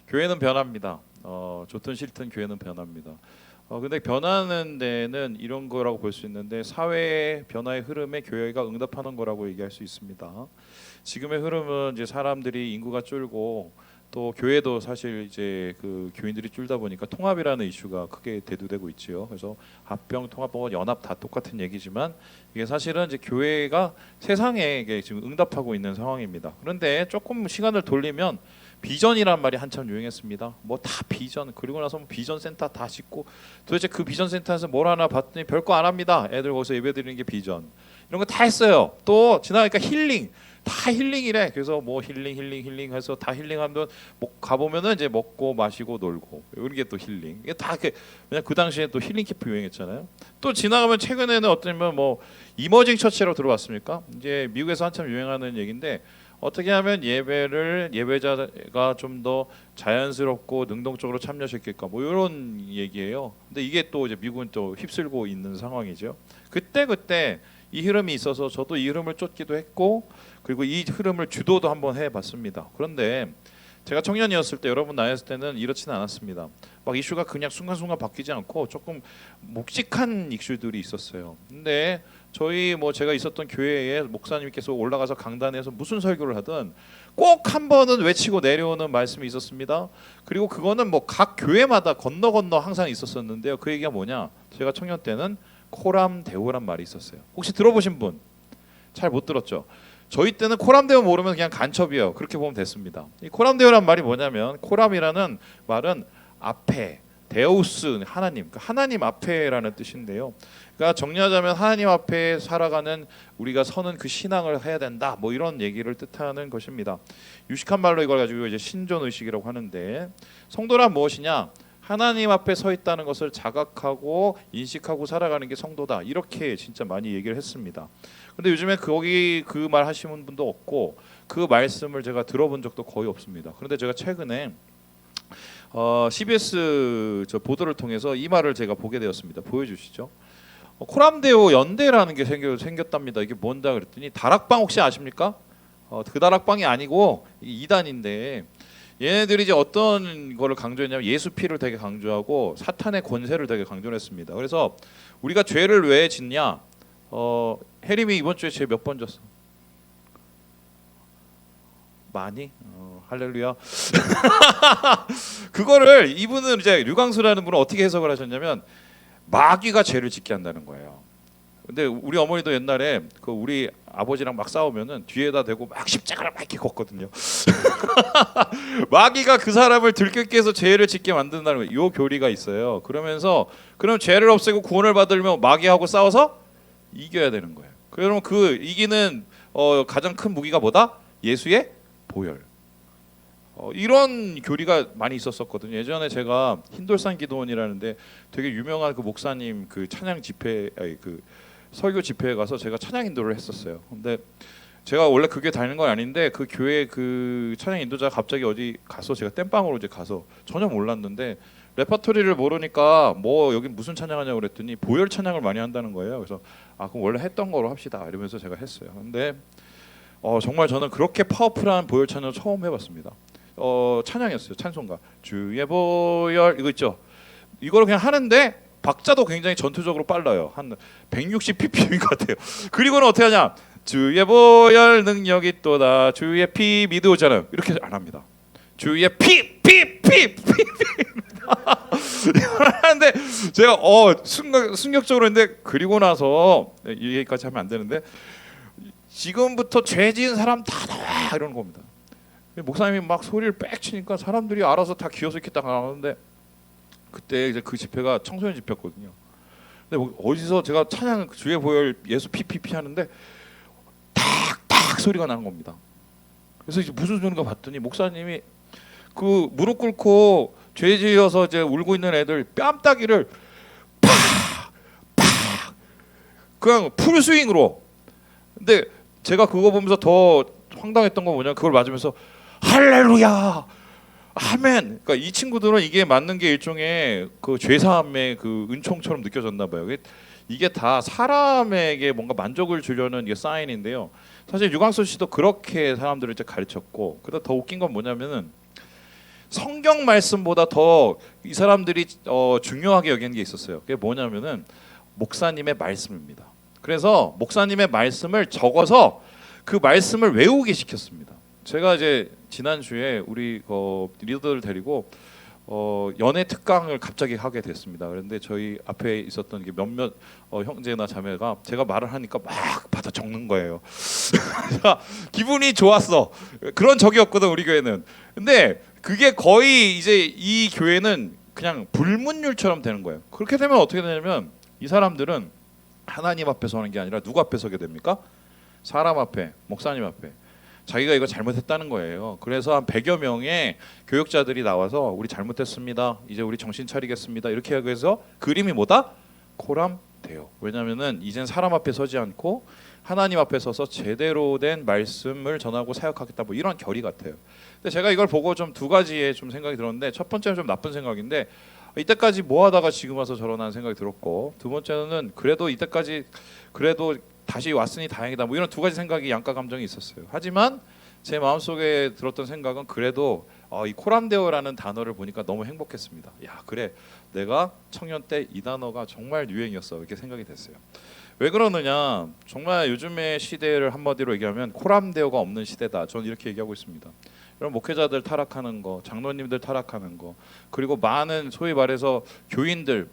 교회는 변합니다. 좋든 싫든 교회는 변합니다. 근데 변하는 데는 이런 거라고 볼 수 있는데 사회의 변화의 흐름에 교회가 응답하는 거라고 얘기할 수 있습니다. 지금의 흐름은 이제 사람들이 인구가 줄고 또 교회도 사실 이제 그 교인들이 줄다 보니까 통합이라는 이슈가 크게 대두되고 있지요. 그래서 합병, 통합, 연합 다 똑같은 얘기지만 이게 사실은 이제 교회가 세상에 지금 응답하고 있는 상황입니다. 그런데 조금 시간을 돌리면 비전이란 말이 한참 유행했습니다. 뭐 다 비전, 그리고 나서 뭐 비전 센터 다 짓고 도대체 그 비전 센터에서 뭘 하나 봤더니 별거 안 합니다. 애들 거기서 예배드리는 게 비전. 이런 거 다 했어요. 또 지나가니까 힐링. 다 힐링이래. 그래서 뭐 힐링 해서 다 힐링하면 뭐 가보면은 이제 먹고 마시고 놀고 이런 게 또 힐링. 이게 다 그냥 그 당시에 또 힐링 캠프 유행했잖아요. 또 지나가면 최근에는 어쩌면 뭐 이머징 처치라고 들어봤습니까? 이제 미국에서 한참 유행하는 얘기인데 어떻게 하면 예배자가 좀 더 자연스럽고 능동적으로 참여시킬까 뭐 이런 얘기예요. 근데 이게 또 이제 미국은 또 휩쓸고 있는 상황이죠. 그때 이 흐름이 있어서 저도 이 흐름을 쫓기도 했고 그리고 이 흐름을 주도도 한번 해봤습니다. 그런데 제가 청년이었을 때 여러분 나이였을 때는 이렇지는 않았습니다. 막 이슈가 그냥 순간순간 바뀌지 않고 조금 묵직한 이슈들이 있었어요. 근데 저희 뭐 제가 있었던 교회에 목사님께서 올라가서 강단에서 무슨 설교를 하든 꼭 한 번은 외치고 내려오는 말씀이 있었습니다. 그리고 그거는 뭐 각 교회마다 건너 항상 있었었는데요. 그 얘기가 뭐냐? 제가 청년 때는 코람 데오란 말이 있었어요. 혹시 들어보신 분? 잘 못 들었죠? 저희 때는 코람 데오 모르면 그냥 간첩이에요. 그렇게 보면 됐습니다. 이 코람 데오란 말이 뭐냐면 코람이라는 말은 앞에 데우스 하나님, 그러니까 하나님 앞에라는 뜻인데요. 그러니까 정리하자면 하나님 앞에 살아가는 우리가 서는 그 신앙을 해야 된다. 뭐 이런 얘기를 뜻하는 것입니다. 유식한 말로 이걸 가지고 이제 신존 의식이라고 하는데 성도란 무엇이냐? 하나님 앞에 서 있다는 것을 자각하고 인식하고 살아가는 게 성도다. 이렇게 진짜 많이 얘기를 했습니다. 근데 요즘에 거기 그 말 하시는 분도 없고 그 말씀을 제가 들어본 적도 거의 없습니다. 그런데 제가 최근에 CBS 저 보도를 통해서 이 말을 제가 보게 되었습니다. 보여주시죠. 코람데오 연대라는 게 생겼답니다. 이게 뭔다 그랬더니 다락방 혹시 아십니까? 그 다락방이 아니고 이단인데 얘네들이 이제 어떤 거를 강조했냐면 예수 피를 되게 강조하고 사탄의 권세를 되게 강조했습니다. 그래서 우리가 죄를 왜 짓냐? 해림이 이번 주에 죄 몇 번 졌어? 많이? 할렐루야. 그거를 이분은 이제 류광수라는 분은 어떻게 해석을 하셨냐면 마귀가 죄를 짓게 한다는 거예요. 근데 우리 어머니도 옛날에 그 우리 아버지랑 막 싸우면은 뒤에다 대고 막 십자가를 막 이렇게 걷거든요. 마귀가 그 사람을 들끓게 해서 죄를 짓게 만든다는 거예요. 요 교리가 있어요. 그러면서 그럼 죄를 없애고 구원을 받으려면 마귀하고 싸워서 이겨야 되는 거예요. 그러면 그 이기는 가장 큰 무기가 뭐다? 예수의 보혈. 이런 교리가 많이 있었었거든요. 예전에 제가 흰돌산 기도원이라는데 되게 유명한 그 목사님 그 찬양 집회 그 설교 집회에 가서 제가 찬양 인도를 했었어요. 근데 제가 원래 그 교회 다니는 건 아닌데 그 교회 그 찬양 인도자가 갑자기 어디 가서 제가 땜빵으로 이제 가서 전혀 몰랐는데 레퍼토리를 모르니까 뭐 여기 무슨 찬양하냐고 그랬더니 보혈 찬양을 많이 한다는 거예요. 그래서 그럼 원래 했던 거로 합시다 이러면서 제가 했어요. 근데 정말 저는 그렇게 파워풀한 보혈 찬양을 처음 해봤습니다. 찬양이었어요. 찬송가 주의 보혈 이거 있죠. 이걸 그냥 하는데 박자도 굉장히 전투적으로 빨라요. 한 160ppm인 것 같아요. 그리고는 어떻게 하냐? 주의 보혈 능력이 또다. 주의 피 미드 오잖아요. 이렇게 안 합니다. 주의 피 하는데 제가 순격적으로 했는데 그리고 나서 이 얘기까지 하면 안 되는데 지금부터 죄 지은 사람 다 나와 이러는 겁니다. 목사님이 막 소리를 빽 치니까 사람들이 알아서 다 기어서 이렇게 딱 나오는데 그때 이제 그 집회가 청소년 집회였거든요. 근데 뭐 어디서 제가 찬양 주의 보혈 예수 피피피 하는데 탁탁 소리가 나는 겁니다. 그래서 이제 무슨 소리인가 봤더니 목사님이 그 무릎 꿇고 죄 지어서 이제 울고 있는 애들 뺨따기를 팍팍 그냥 풀 스윙으로. 근데 제가 그거 보면서 더 황당했던 건 뭐냐? 그걸 맞으면서 할렐루야 아멘. 그러니까 이 친구들은 이게 맞는 게 일종의 그 죄사함의 그 은총처럼 느껴졌나 봐요. 이게 다 사람에게 뭔가 만족을 주려는 이게 사인인데요. 사실 유광수 씨도 그렇게 사람들을 이제 가르쳤고, 그러다 더 웃긴 건 뭐냐면은 성경 말씀보다 더 이 사람들이 중요하게 여기는 게 있었어요. 그게 뭐냐면은 목사님의 말씀입니다. 그래서 목사님의 말씀을 적어서 그 말씀을 외우게 시켰습니다. 제가 이제 지난주에 우리 리더들 데리고 연애 특강을 갑자기 하게 됐습니다. 그런데 저희 앞에 있었던 게 몇몇 형제나 자매가 제가 말을 하니까 막 받아 적는 거예요. 기분이 좋았어. 그런 적이 없거든 우리 교회는. 근데 그게 거의 이제 이 교회는 그냥 불문율처럼 되는 거예요. 그렇게 되면 어떻게 되냐면 이 사람들은 하나님 앞에 서는 게 아니라 누구 앞에 서게 됩니까? 사람 앞에, 목사님 앞에. 자기가 이거 잘못했다는 거예요. 그래서 한 100여 명의 교육자들이 나와서 우리 잘못했습니다. 이제 우리 정신 차리겠습니다. 이렇게 하고 해서 그림이 뭐다? 코람데오. 왜냐하면은 이젠 사람 앞에 서지 않고 하나님 앞에 서서 제대로 된 말씀을 전하고 사역하겠다. 뭐 이런 결의 같아요. 근데 제가 이걸 보고 좀 두 가지의 좀 생각이 들었는데 첫 번째는 좀 나쁜 생각인데 이때까지 뭐 하다가 지금 와서 저러는 생각이 들었고 두 번째는 그래도 이때까지 그래도 다시 왔으니 다행이다. 뭐 이런 두 가지 생각이 양가 감정이 있었어요. 하지만 제 마음속에 들었던 생각은 그래도 이 코람데오라는 단어를 보니까 너무 행복했습니다. 야 그래 내가 청년 때 이 단어가 정말 유행이었어 이렇게 생각이 됐어요. 왜 그러느냐 정말 요즘의 시대를 한마디로 얘기하면 코람데오가 없는 시대다. 저는 이렇게 얘기하고 있습니다. 이런 목회자들 타락하는 거, 장로님들 타락하는 거, 그리고 많은 소위 말해서 교인들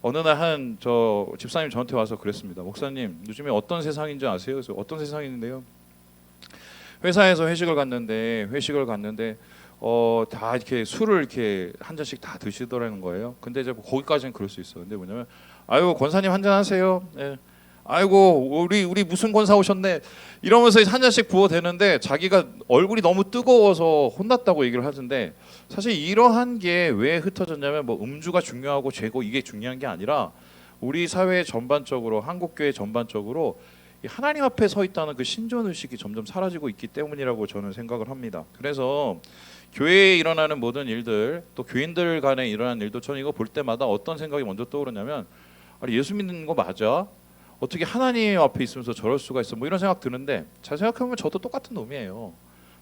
어느 날 한 저 집사님 저한테 와서 그랬습니다. 목사님 요즘에 어떤 세상인지 아세요? 그래서 어떤 세상인데요? 회사에서 회식을 갔는데 다 이렇게 술을 이렇게 한 잔씩 다 드시더라는 거예요. 근데 이제 거기까지는 그럴 수 있어. 근데 뭐냐면 아유 권사님 한 잔 하세요. 예. 아이고 우리 무슨 권사 오셨네 이러면서 한 잔씩 부어대는데 자기가 얼굴이 너무 뜨거워서 혼났다고 얘기를 하던데 사실 이러한 게 왜 흩어졌냐면 뭐 음주가 중요하고 죄고 이게 중요한 게 아니라 우리 사회 전반적으로 한국 교회 전반적으로 하나님 앞에 서 있다는 그 신존 의식이 점점 사라지고 있기 때문이라고 저는 생각을 합니다. 그래서 교회에 일어나는 모든 일들 또 교인들 간에 일어나는 일도 저는 이거 볼 때마다 어떤 생각이 먼저 떠오르냐면 아니 예수 믿는 거 맞아? 어떻게 하나님 앞에 있으면서 저럴 수가 있어? 뭐 이런 생각 드는데 잘 생각해보면 저도 똑같은 놈이에요.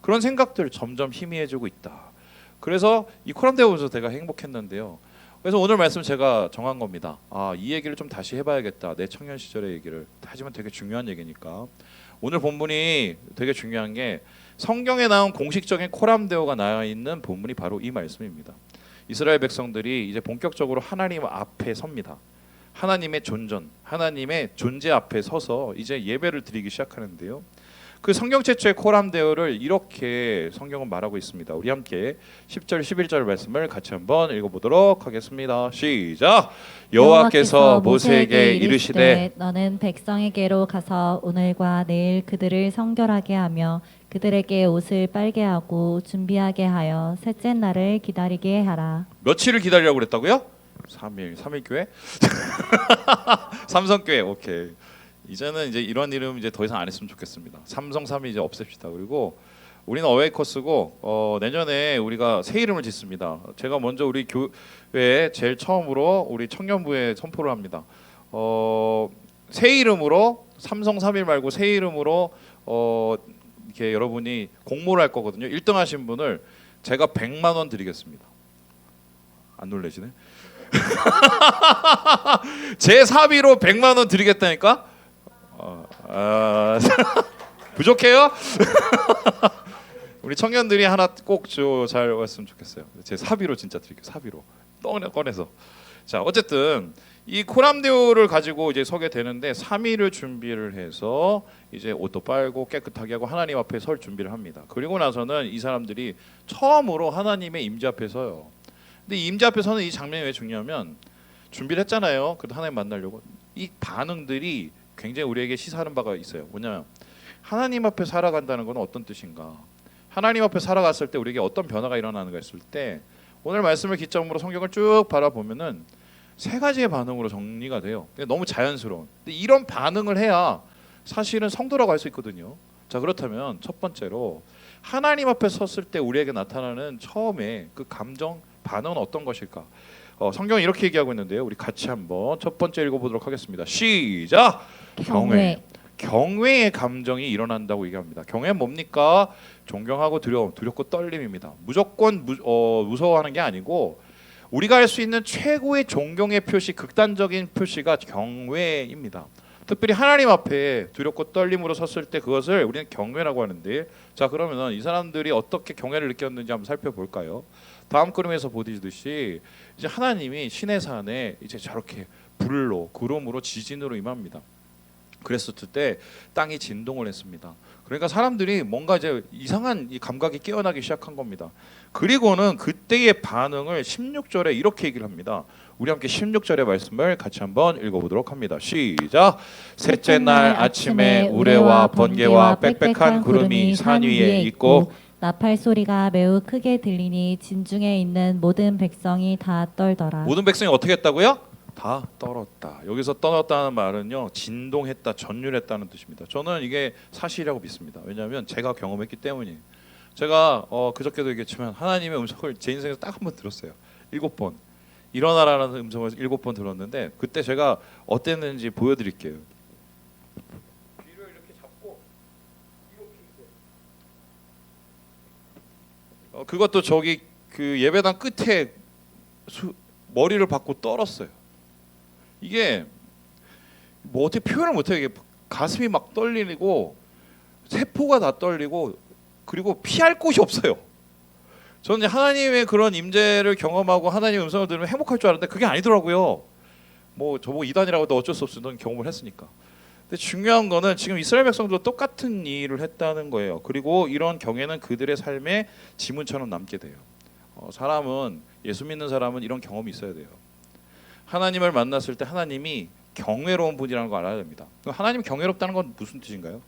그런 생각들 점점 희미해지고 있다. 그래서 이 코람데오 보면서 제가 행복했는데요. 그래서 오늘 말씀 제가 정한 겁니다. 이 얘기를 좀 다시 해봐야겠다. 내 청년 시절의 얘기를. 하지만 되게 중요한 얘기니까. 오늘 본문이 되게 중요한 게 성경에 나온 공식적인 코람데오가 나와 있는 본문이 바로 이 말씀입니다. 이스라엘 백성들이 이제 본격적으로 하나님 앞에 섭니다. 하나님의 존전, 하나님의 존재 앞에 서서 이제 예배를 드리기 시작하는데요. 그 성경 최초의 코람데오를 이렇게 성경은 말하고 있습니다. 우리 함께 10절 11절 말씀을 같이 한번 읽어보도록 하겠습니다. 시작. 여호와께서 모세에게 이르시되 너는 백성에게로 가서 오늘과 내일 그들을 성결하게 하며 그들에게 옷을 빨게 하고 준비하게 하여 셋째 날을 기다리게 하라. 며칠을 기다리라고 그랬다고요? 3일 교회? 삼성교회. 오케이. 이제는 이제 이런 이름 이제 더 이상 안 했으면 좋겠습니다. 삼성 3일 이제 없앱시다. 그리고 우리는 어웨이커스고 내년에 우리가 새 이름을 짓습니다. 제가 먼저 우리 교회에 제일 처음으로 우리 청년부에 선포를 합니다. 새 이름으로 삼성 3일 말고 새 이름으로 이렇게 여러분이 공모를 할 거거든요. 1등 하신 분을 제가 100만 원 드리겠습니다. 안 놀라시네? 제 사비로 100만 원 드리겠다니까? 부족해요? 우리 청년들이 하나 꼭 잘 왔으면 좋겠어요. 제 사비로 진짜 드릴게요. 사비로 꺼내서. 자 어쨌든 이 코람데오를 가지고 이제 서게 되는데 3일을 준비를 해서 이제 옷도 빨고 깨끗하게 하고 하나님 앞에 설 준비를 합니다. 그리고 나서는 이 사람들이 처음으로 하나님의 임재 앞에 서요. 근데 이 임재 앞에 서는 이 장면이 왜 중요하면 준비를 했잖아요. 그래도 하나님 만나려고. 이 반응들이 굉장히 우리에게 시사하는 바가 있어요. 뭐냐면 하나님 앞에 살아간다는 건 어떤 뜻인가? 하나님 앞에 살아갔을 때 우리에게 어떤 변화가 일어나는가 했을 때 오늘 말씀을 기점으로 성경을 쭉 바라보면은 세 가지의 반응으로 정리가 돼요. 너무 자연스러운. 근데 이런 반응을 해야 사실은 성도라고 할 수 있거든요. 자 그렇다면 첫 번째로 하나님 앞에 섰을 때 우리에게 나타나는 처음에 그 감정 반응은 어떤 것일까? 성경은 이렇게 얘기하고 있는데요. 우리 같이 한번 첫 번째 읽어보도록 하겠습니다. 시작. 경외의 감정이 일어난다고 얘기합니다. 경외는 뭡니까? 존경하고 두렵고 떨림입니다. 무조건 무서워하는 게 아니고 우리가 할 수 있는 최고의 존경의 표시, 극단적인 표시가 경외입니다. 특별히 하나님 앞에 두렵고 떨림으로 섰을 때 그것을 우리는 경외라고 하는데, 자 그러면 이 사람들이 어떻게 경외를 느꼈는지 한번 살펴볼까요? 다음 그림에서 보듯이 이제 하나님이 시내 산에 이제 저렇게 불로 구름으로 지진으로 임합니다. 그랬을 때 땅이 진동을 했습니다. 그러니까 사람들이 뭔가 이제 이상한 이 감각이 깨어나기 시작한 겁니다. 그리고는 그때의 반응을 16절에 이렇게 얘기를 합니다. 우리 함께 16절의 말씀을 같이 한번 읽어보도록 합니다. 시작. 셋째 날 아침에 우레와 번개와 빽빽한 구름이 산 위에 있고 나팔 소리가 매우 크게 들리니 진중에 있는 모든 백성이 다 떨더라. 모든 백성이 어떻게 했다고요? 다 떨었다. 여기서 떨었다는 말은요, 진동했다, 전율했다는 뜻입니다. 저는 이게 사실이라고 믿습니다. 왜냐하면 제가 경험했기 때문이에요. 제가 그저께도 얘기했지만 하나님의 음성을 제 인생에서 딱 한 번 들었어요. 7번. 일어나라는 음성을 7번 들었는데 그때 제가 어땠는지 보여드릴게요. 귀를 이렇게 잡고 이렇게 그것도 저기 그 예배당 끝에 머리를 박고 떨었어요. 이게 뭐 어떻게 표현을 못해요. 이게 가슴이 막 떨리고 세포가 다 떨리고 그리고 피할 곳이 없어요. 저는 하나님의 그런 임재를 경험하고 하나님의 음성을 들으면 행복할 줄 알았는데 그게 아니더라고요. 뭐 저보고 이단이라고 해도 어쩔 수 없어. 넌 경험을 했으니까. 근데 중요한 거는 지금 이스라엘 백성도 똑같은 일을 했다는 거예요. 그리고 이런 경외는 그들의 삶의 지문처럼 남게 돼요. 사람은 예수 믿는 사람은 이런 경험이 있어야 돼요. 하나님을 만났을 때 하나님이 경외로운 분이라는 걸 알아야 됩니다. 하나님이 경외롭다는 건 무슨 뜻인가요?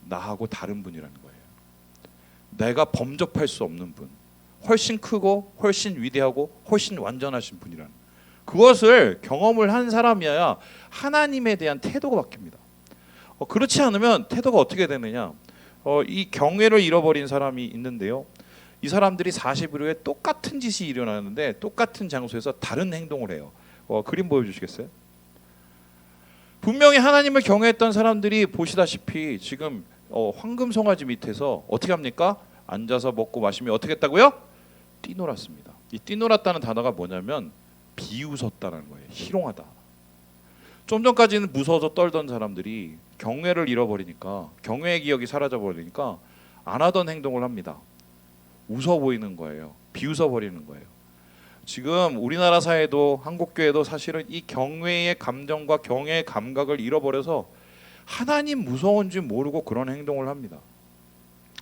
나하고 다른 분이라는 거예요. 내가 범접할 수 없는 분, 훨씬 크고 훨씬 위대하고 훨씬 완전하신 분이라는, 그것을 경험을 한 사람이어야 하나님에 대한 태도가 바뀝니다. 그렇지 않으면 태도가 어떻게 되느냐, 이 경외를 잃어버린 사람이 있는데요, 이 사람들이 40일 후에 똑같은 짓이 일어나는데 똑같은 장소에서 다른 행동을 해요. 그림 보여주시겠어요? 분명히 하나님을 경외했던 사람들이 보시다시피 지금 황금 송아지 밑에서 어떻게 합니까? 앉아서 먹고 마시며 어떻게 했다고요? 뛰놀았습니다. 이 뛰놀았다는 단어가 뭐냐면 비웃었다는 거예요. 희롱하다. 좀 전까지는 무서워서 떨던 사람들이 경외를 잃어버리니까, 경외의 기억이 사라져 버리니까 안 하던 행동을 합니다. 웃어 보이는 거예요. 비웃어 버리는 거예요. 지금 우리나라 사회도 한국 교회도 사실은 이 경외의 감정과 경외의 감각을 잃어버려서 하나님 무서운지 모르고 그런 행동을 합니다.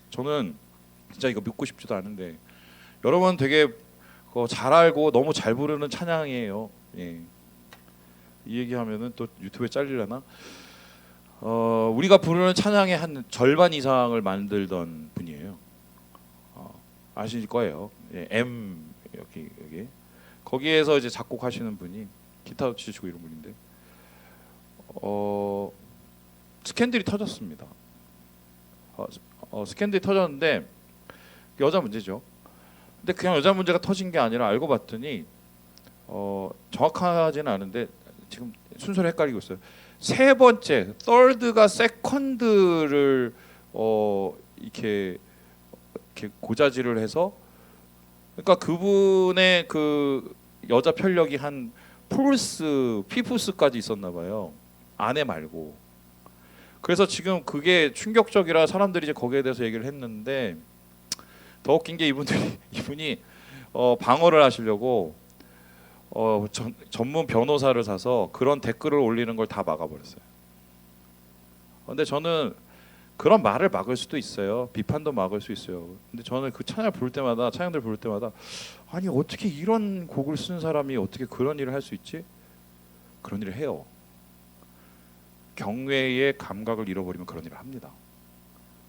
저는 진짜 이거 믿고 싶지도 않은데 여러분 되게 잘 알고 너무 잘 부르는 찬양이에요. 예. 이 얘기하면은 또 유튜브에 잘리려나? 우리가 부르는 찬양의 한 절반 이상을 만들던 분이에요. 아실 거예요. 예, M 여기 거기에서 이제 작곡하시는 분이 기타도 치시고 이런 분인데 스캔들이 터졌습니다. 스캔들이 터졌는데 여자 문제죠. 근데 그냥 여자 문제가 터진 게 아니라 알고 봤더니 정확하지는 않은데 지금 순서를 헷갈리고 있어요. 세 번째, third가 second를 이렇게 고자질을 해서, 그러니까 그분의 그 여자 편력이 한 폴스, 피프스까지 있었나 봐요. 아내 말고. 그래서 지금 그게 충격적이라 사람들이 이제 거기에 대해서 얘기를 했는데, 더 웃긴 게 이분이 방어를 하시려고 전문 변호사를 사서 그런 댓글을 올리는 걸 다 막아버렸어요. 근데 저는 그런 말을 막을 수도 있어요. 비판도 막을 수 있어요. 근데 저는 그 찬양들 부를 때마다 아니 어떻게 이런 곡을 쓴 사람이 어떻게 그런 일을 할 수 있지? 그런 일을 해요. 경외의 감각을 잃어버리면 그런 일을 합니다.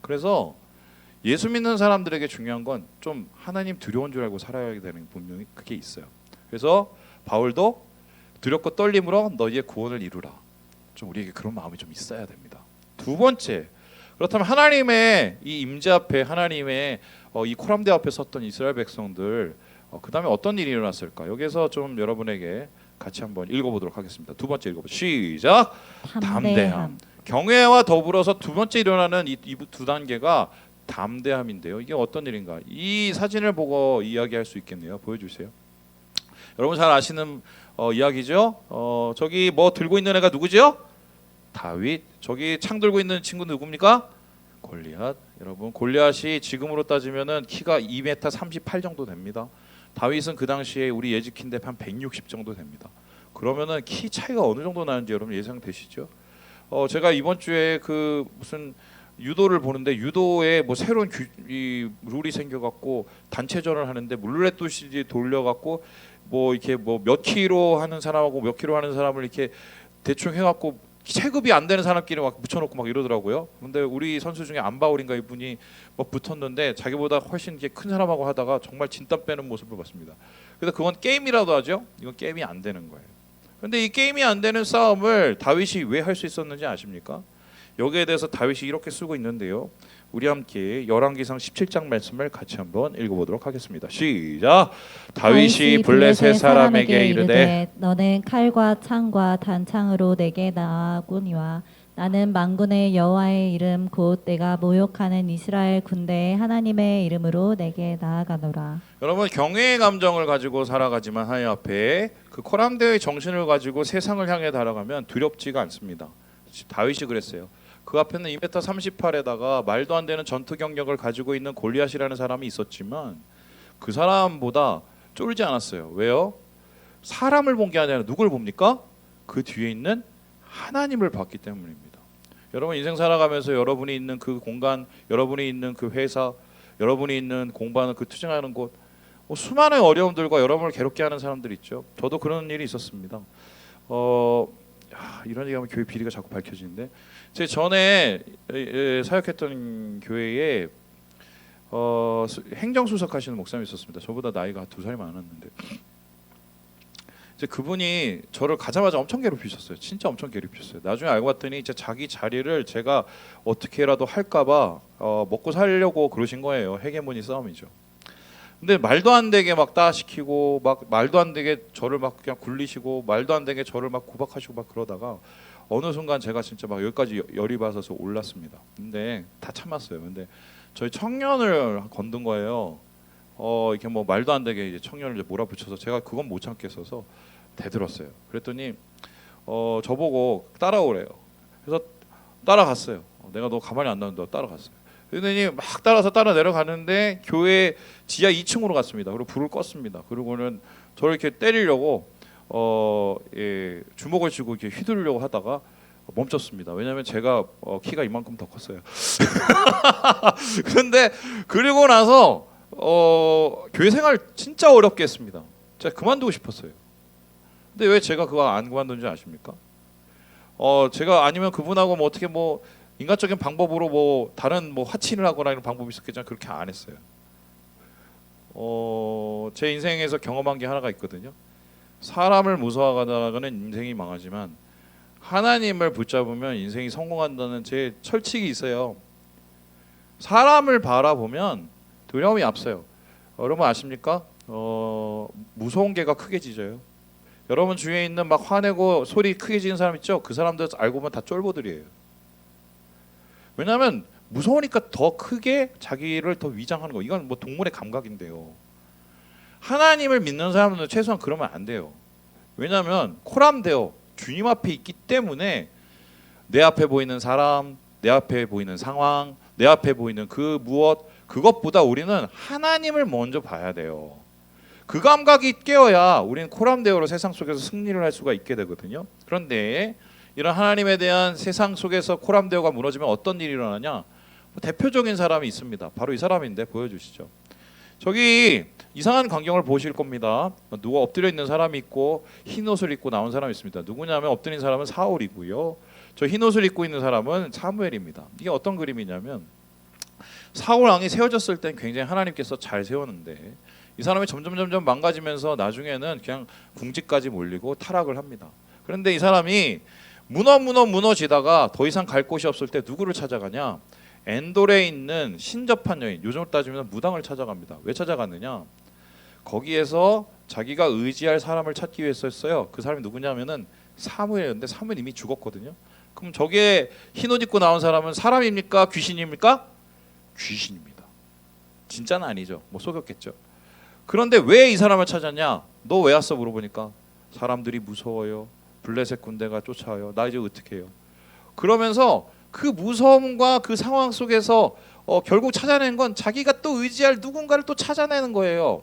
그래서 예수 믿는 사람들에게 중요한 건 좀 하나님 두려운 줄 알고 살아야 되는, 분명히 그게 있어요. 그래서 바울도 두렵고 떨림으로 너희의 구원을 이루라. 좀 우리에게 그런 마음이 좀 있어야 됩니다. 두 번째, 그렇다면 하나님의 이 임재 앞에, 하나님의 이 코람대 앞에 섰던 이스라엘 백성들, 그 다음에 어떤 일이 일어났을까? 여기서 좀 여러분에게 같이 한번 읽어보도록 하겠습니다. 두 번째 읽어보죠. 시작. 담대함. 경외와 더불어서 두 번째 일어나는 이 두 단계가 담대함인데요. 이게 어떤 일인가? 이 사진을 보고 이야기할 수 있겠네요. 보여주세요. 여러분 잘 아시는 이야기죠. 저기 뭐 들고 있는 애가 누구죠? 다윗. 저기 창 들고 있는 친구 누굽니까? 골리앗. 여러분 골리앗이 지금으로 따지면은 키가 2m 38 정도 됩니다. 다윗은 그 당시에 우리 예지키인데 한 160 정도 됩니다. 그러면은 키 차이가 어느 정도 나는지 여러분 예상되시죠? 제가 이번 주에 그 무슨 유도를 보는데 유도에 뭐 새로운 이 룰이 생겨갖고 단체전을 하는데 룰렛 도시 돌려갖고 뭐 이렇게 뭐 몇 킬로 하는 사람하고 몇 킬로 하는 사람을 이렇게 대충 해갖고 체급이 안 되는 사람끼리 막 붙여놓고 막 이러더라고요. 근데 우리 선수 중에 안바울인가 이분이 뭐 붙었는데 자기보다 훨씬 이렇게 큰 사람하고 하다가 정말 진땀 빼는 모습을 봤습니다. 그래서 그건 게임이라도 하죠. 이건 게임이 안 되는 거예요. 근데 이 게임이 안 되는 싸움을 다윗이 왜 할 수 있었는지 아십니까? 여기에 대해서 다윗이 이렇게 쓰고 있는데요. 우리 함께 열왕기상 17장 말씀을 같이 한번 읽어보도록 하겠습니다. 시작. 다윗이 블레셋 사람에게 이르되 너는 칼과 창과 단창으로 내게 나아오거니와 나는 만군의 여호와의 이름 곧 내가 모욕하는 이스라엘 군대의 하나님의 이름으로 내게 나아가노라. 여러분 경외의 감정을 가지고 살아가지만 하나님 앞에 그 코람데의 정신을 가지고 세상을 향해 달아가면 두렵지가 않습니다. 다윗이 그랬어요. 그 앞에는 2m 38에다가 말도 안 되는 전투 경력을 가지고 있는 골리앗이라는 사람이 있었지만 그 사람보다 쫄지 않았어요. 왜요? 사람을 본 게 아니라 누굴 봅니까? 그 뒤에 있는 하나님을 봤기 때문입니다. 여러분 인생 살아가면서 여러분이 있는 그 공간, 여러분이 있는 그 회사, 여러분이 있는 공부하는 그 투쟁하는 곳, 수많은 어려움들과 여러분을 괴롭게 하는 사람들이 있죠. 저도 그런 일이 있었습니다. 이런 얘기하면 교회 비리가 자꾸 밝혀지는데 제 전에 사역했던 교회에 행정수석 하시는 목사님이 있었습니다. 저보다 나이가 2살이 많았는데 이제 그분이 저를 가자마자 엄청 괴롭히셨어요. 진짜 엄청 괴롭히셨어요. 나중에 알고 봤더니 이제 자기 자리를 제가 어떻게라도 할까봐 먹고 살려고 그러신 거예요. 헤게모니 싸움이죠. 근데 말도 안 되게 막 따시키고 막 말도 안 되게 저를 막 그냥 굴리시고 말도 안 되게 저를 막 구박하시고 막 그러다가 어느 순간 제가 진짜 막 여기까지 열이 받아서 올랐습니다. 근데 다 참았어요. 근데 저희 청년을 건든 거예요. 이렇게 뭐 말도 안 되게 이제 청년을 이제 몰아붙여서 제가 그건 못 참겠어서 대들었어요. 그랬더니 저보고 따라오래요. 그래서 따라갔어요. 내가 너 가만히 안 놔둔다 따라갔어요. 그랬더니 막 따라 내려가는데 교회 지하 2층으로 갔습니다. 그리고 불을 껐습니다. 그리고는 저를 이렇게 때리려고 주먹을 쥐고 이렇게 휘두르려고 하다가 멈췄습니다. 왜냐하면 제가 키가 이만큼 더 컸어요. 그런데 그리고 나서 교회 생활 진짜 어렵게 했습니다. 제가 그만두고 싶었어요. 근데 왜 제가 그거 안 그만둔지 아십니까? 제가 아니면 그분하고 뭐 어떻게 뭐 인간적인 방법으로 뭐 다른 뭐 화친을 하거나 이런 방법이 있었겠지만 그렇게 안 했어요. 제 인생에서 경험한 게 하나가 있거든요. 사람을 무서워하다가는 인생이 망하지만 하나님을 붙잡으면 인생이 성공한다는 제 철칙이 있어요. 사람을 바라보면 두려움이 앞서요. 여러분 아십니까? 무서운 개가 크게 짖어요. 여러분 주위에 있는 막 화내고 소리 크게 지는 사람 있죠? 그 사람들 알고 보면 다 쫄보들이에요. 왜냐하면 무서우니까 더 크게 자기를 더 위장하는 거. 이건 뭐 동물의 감각인데요. 하나님을 믿는 사람들은 최소한 그러면 안 돼요. 왜냐하면 코람데오 주님 앞에 있기 때문에 내 앞에 보이는 사람, 내 앞에 보이는 상황, 내 앞에 보이는 그 무엇 그것보다 우리는 하나님을 먼저 봐야 돼요. 그 감각이 깨어야 우리는 코람데오로 세상 속에서 승리를 할 수가 있게 되거든요. 그런데 이런 하나님에 대한 세상 속에서 코람데오가 무너지면 어떤 일이 일어나냐? 대표적인 사람이 있습니다. 바로 이 사람인데 보여주시죠. 저기 이상한 광경을 보실 겁니다. 누가 엎드려 있는 사람이 있고 흰 옷을 입고 나온 사람이 있습니다. 누구냐면 엎드린 사람은 사울이고요. 저 흰 옷을 입고 있는 사람은 사무엘입니다. 이게 어떤 그림이냐면 사울 왕이 세워졌을 땐 굉장히 하나님께서 잘 세웠는데 이 사람이 점점 망가지면서 나중에는 그냥 궁지까지 몰리고 타락을 합니다. 그런데 이 사람이 무너지다가 더 이상 갈 곳이 없을 때 누구를 찾아가냐? 엔돌에 있는 신접한 여인, 요즘으로 따지면 무당을 찾아갑니다. 왜 찾아갔느냐? 거기에서 자기가 의지할 사람을 찾기 위해서였어요. 그 사람이 누구냐면은 사무엘인데 사무엘 이미 죽었거든요. 그럼 저게 흰옷 입고 나온 사람은 사람입니까? 귀신입니까? 귀신입니다. 진짜는 아니죠. 뭐 속였겠죠. 그런데 왜 이 사람을 찾았냐? 너 왜 왔어? 물어보니까 사람들이 무서워요. 블레셋 군대가 쫓아와요. 나 이제 어떻게 해요? 그러면서 그 무서움과 그 상황 속에서 결국 찾아낸 건 자기가 또 의지할 누군가를 또 찾아내는 거예요.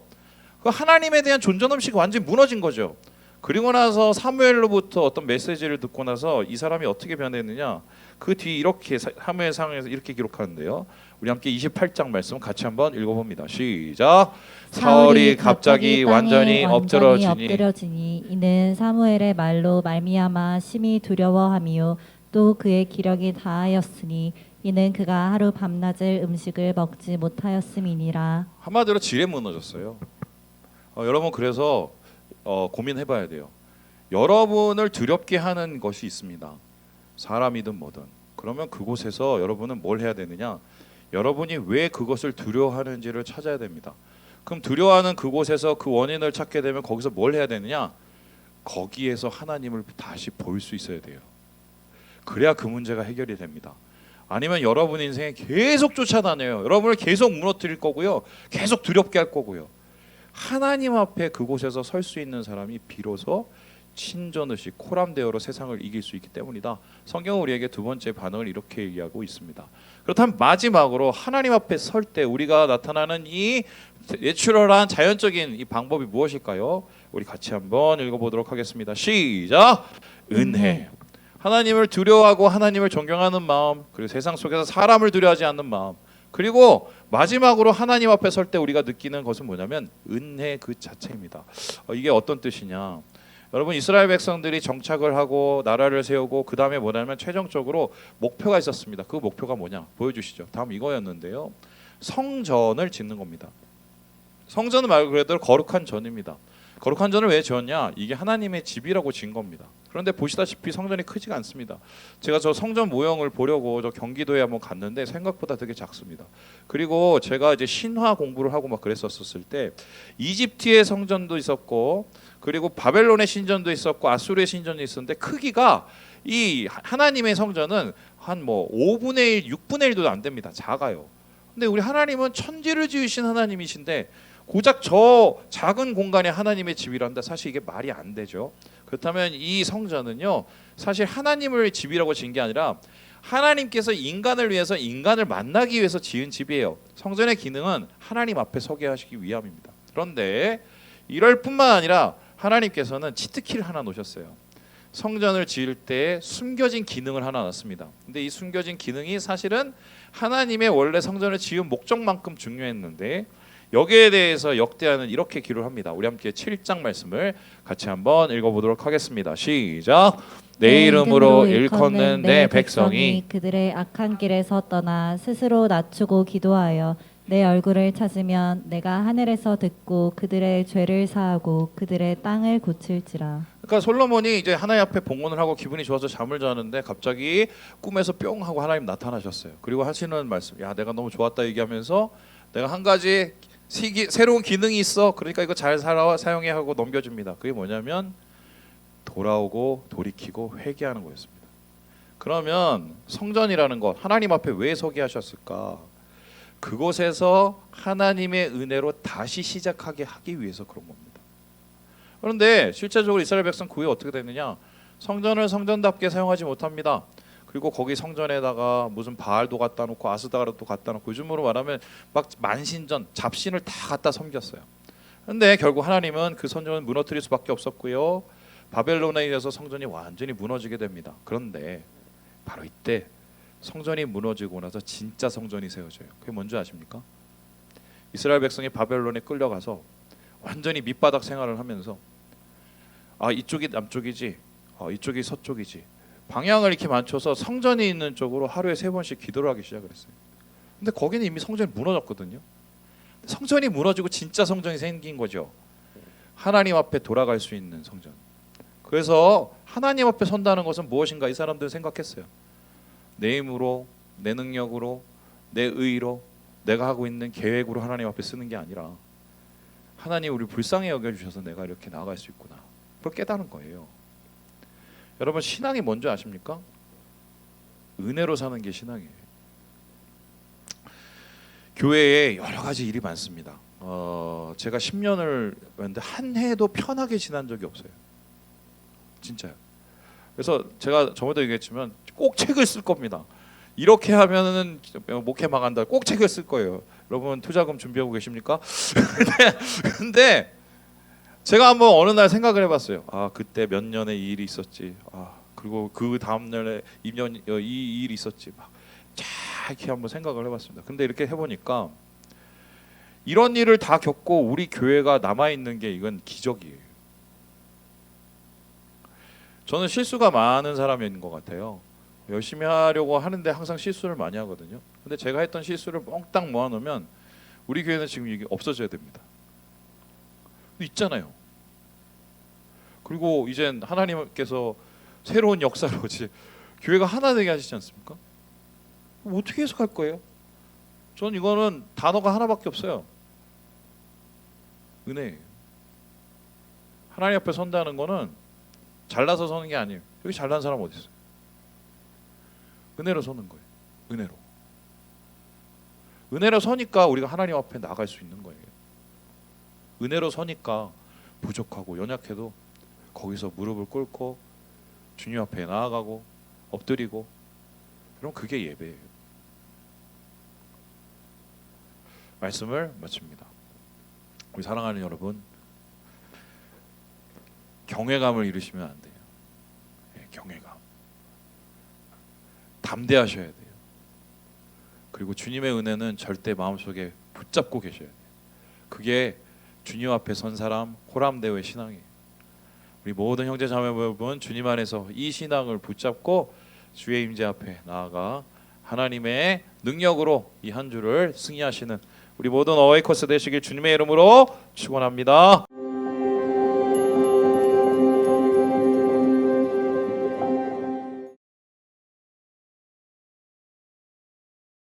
그 하나님에 대한 존재의식이 완전히 무너진 거죠. 그리고 나서 사무엘로부터 어떤 메시지를 듣고 나서 이 사람이 어떻게 변했느냐? 그 뒤 이렇게 사무엘상에서 이렇게 기록하는데요. 우리 함께 28장 말씀 같이 한번 읽어봅니다. 시작. 사울이 갑자기 완전히 엎드러지니 이는 사무엘의 말로 말미암아 심히 두려워하며 또 그의 기력이 다하였으니 이는 그가 하루 밤낮을 음식을 먹지 못하였음이니라. 한마디로 지레 무너졌어요. 여러분 그래서 고민해봐야 돼요. 여러분을 두렵게 하는 것이 있습니다. 사람이든 뭐든. 그러면 그곳에서 여러분은 뭘 해야 되느냐? 여러분이 왜 그것을 두려워하는지를 찾아야 됩니다. 그럼 두려워하는 그곳에서 그 원인을 찾게 되면 거기서 뭘 해야 되느냐? 거기에서 하나님을 다시 볼 수 있어야 돼요. 그래야 그 문제가 해결이 됩니다. 아니면 여러분 인생에 계속 쫓아다녀요. 여러분을 계속 무너뜨릴 거고요. 계속 두렵게 할 거고요. 하나님 앞에 그곳에서 설 수 있는 사람이 비로소 신전의식 코람데오로 세상을 이길 수 있기 때문이다. 성경은 우리에게 두 번째 반응을 이렇게 얘기하고 있습니다. 그렇다면 마지막으로 하나님 앞에 설 때 우리가 나타나는 이 내추럴한 자연적인 이 방법이 무엇일까요? 우리 같이 한번 읽어보도록 하겠습니다. 시작. 은혜. 하나님을 두려워하고 하나님을 존경하는 마음, 그리고 세상 속에서 사람을 두려워하지 않는 마음, 그리고 마지막으로 하나님 앞에 설 때 우리가 느끼는 것은 뭐냐면 은혜 그 자체입니다. 이게 어떤 뜻이냐? 여러분 이스라엘 백성들이 정착을 하고 나라를 세우고 그 다음에 뭐냐면 최종적으로 목표가 있었습니다. 그 목표가 뭐냐? 보여주시죠. 다음 이거였는데요. 성전을 짓는 겁니다. 성전은 말 그대로 거룩한 전입니다. 거룩한 전을 왜 지었냐? 이게 하나님의 집이라고 지은 겁니다. 그런데 보시다시피 성전이 크지가 않습니다. 제가 저 성전 모형을 보려고 저 경기도에 한번 갔는데 생각보다 되게 작습니다. 그리고 제가 이제 신화 공부를 하고 막 그랬었을 때 이집트의 성전도 있었고 그리고 바벨론의 신전도 있었고 아수르의 신전도 있었는데 크기가 이 하나님의 성전은 한 뭐 5분의 1, 6분의 1도 안 됩니다. 작아요. 근데 우리 하나님은 천지를 지으신 하나님이신데 고작 저 작은 공간에 하나님의 집이란다. 사실 이게 말이 안 되죠. 그렇다면 이 성전은요 사실 하나님을 집이라고 지은 게 아니라 하나님께서 인간을 위해서 인간을 만나기 위해서 지은 집이에요. 성전의 기능은 하나님 앞에 서게 하시기 위함입니다. 그런데 이럴 뿐만 아니라 하나님께서는 치트키를 하나 놓으셨어요. 성전을 지을 때 숨겨진 기능을 하나 놨습니다. 근데 이 숨겨진 기능이 사실은 하나님의 원래 성전을 지은 목적만큼 중요했는데 여기에 대해서 역대하는 이렇게 기록을 합니다. 우리 함께 7장 말씀을 같이 한번 읽어보도록 하겠습니다. 시작. 내 이름으로 일컫는 내 백성이 그들의 악한 길에서 떠나 스스로 낮추고 기도하여 내 얼굴을 찾으면 내가 하늘에서 듣고 그들의 죄를 사하고 그들의 땅을 고칠지라. 그러니까 솔로몬이 이제 하나님 앞에 봉헌을 하고 기분이 좋아서 잠을 자는데 갑자기 꿈에서 뿅 하고 하나님 나타나셨어요. 그리고 하시는 말씀, 야 내가 너무 좋았다 얘기하면서 내가 한 가지 새로운 기능이 있어. 그러니까 이거 잘 사용해 하고 넘겨줍니다. 그게 뭐냐면 돌아오고 돌이키고 회개하는 거였습니다. 그러면 성전이라는 것 하나님 앞에 왜 서게 하셨을까? 그곳에서 하나님의 은혜로 다시 시작하게 하기 위해서 그런 겁니다. 그런데 실제적으로 이스라엘 백성 그 후에 어떻게 됐느냐? 성전을 성전답게 사용하지 못합니다. 그리고 거기 성전에다가 무슨 바알도 갖다 놓고 아스다라도 갖다 놓고 요즘으로 말하면 막 만신전 잡신을 다 갖다 섬겼어요. 그런데 결국 하나님은 그 성전을 무너뜨릴 수밖에 없었고요. 바벨론에 의해서 성전이 완전히 무너지게 됩니다. 그런데 바로 이때 성전이 무너지고 나서 진짜 성전이 세워져요. 그게 뭔지 아십니까? 이스라엘 백성이 바벨론에 끌려가서 완전히 밑바닥 생활을 하면서 이쪽이 남쪽이지, 이쪽이 서쪽이지. 방향을 이렇게 맞춰서 성전이 있는 쪽으로 하루에 3번씩 기도를 하기 시작을 했어요. 근데 거기는 이미 성전이 무너졌거든요. 성전이 무너지고 진짜 성전이 생긴 거죠. 하나님 앞에 돌아갈 수 있는 성전. 그래서 하나님 앞에 선다는 것은 무엇인가 이 사람들은 생각했어요. 내 힘으로, 내 능력으로, 내 의로, 내가 하고 있는 계획으로 하나님 앞에 쓰는 게 아니라 하나님 우리 불쌍히 여겨주셔서 내가 이렇게 나아갈 수 있구나. 그걸 깨달은 거예요. 여러분 신앙이 뭔지 아십니까? 은혜로 사는 게 신앙이에요. 교회에 여러 가지 일이 많습니다. 제가 10년을 했는데 한 해도 편하게 지난 적이 없어요. 진짜요. 그래서 제가 저번에도 얘기했지만 꼭 책을 쓸 겁니다. 이렇게 하면은 목회 망한다. 꼭 책을 쓸 거예요. 여러분 투자금 준비하고 계십니까? 근데 제가 한번 어느 날 생각을 해봤어요. 아 그때 몇 년에 이 일이 있었지. 아 그리고 그 다음 날에 이 일이 있었지. 막 이렇게 한번 생각을 해봤습니다. 근데 이렇게 해보니까 이런 일을 다 겪고 우리 교회가 남아 있는 게 이건 기적이에요. 저는 실수가 많은 사람인 것 같아요. 열심히 하려고 하는데 항상 실수를 많이 하거든요. 근데 제가 했던 실수를 몽땅 모아놓으면 우리 교회는 지금 이게 없어져야 됩니다. 있잖아요. 그리고 이젠 하나님께서 새로운 역사로 이제 교회가 하나 되게 하시지 않습니까? 어떻게 해석할 거예요? 전 이거는 단어가 하나밖에 없어요. 은혜예요. 하나님 앞에 선다는 거는 잘나서 서는 게 아니에요. 여기 잘난 사람 어디 있어요? 은혜로 서는 거예요. 은혜로. 은혜로 서니까 우리가 하나님 앞에 나갈 수 있는 거예요. 은혜로 서니까 부족하고 연약해도 거기서 무릎을 꿇고 주님 앞에 나아가고 엎드리고, 그럼 그게 예배예요. 말씀을 마칩니다. 우리 사랑하는 여러분, 경외감을 잃으시면 안 돼요. 경외감. 담대하셔야 돼요. 그리고 주님의 은혜는 절대 마음속에 붙잡고 계셔야 돼요. 그게 주님 앞에 선 사람 호람대오의 신앙이에요. 우리 모든 형제 자매 여러분, 주님 안에서 이 신앙을 붙잡고 주의 임재 앞에 나아가 하나님의 능력으로 이 한 주를 승리하시는 우리 모든 어웨이커스 되시길 주님의 이름으로 축원합니다.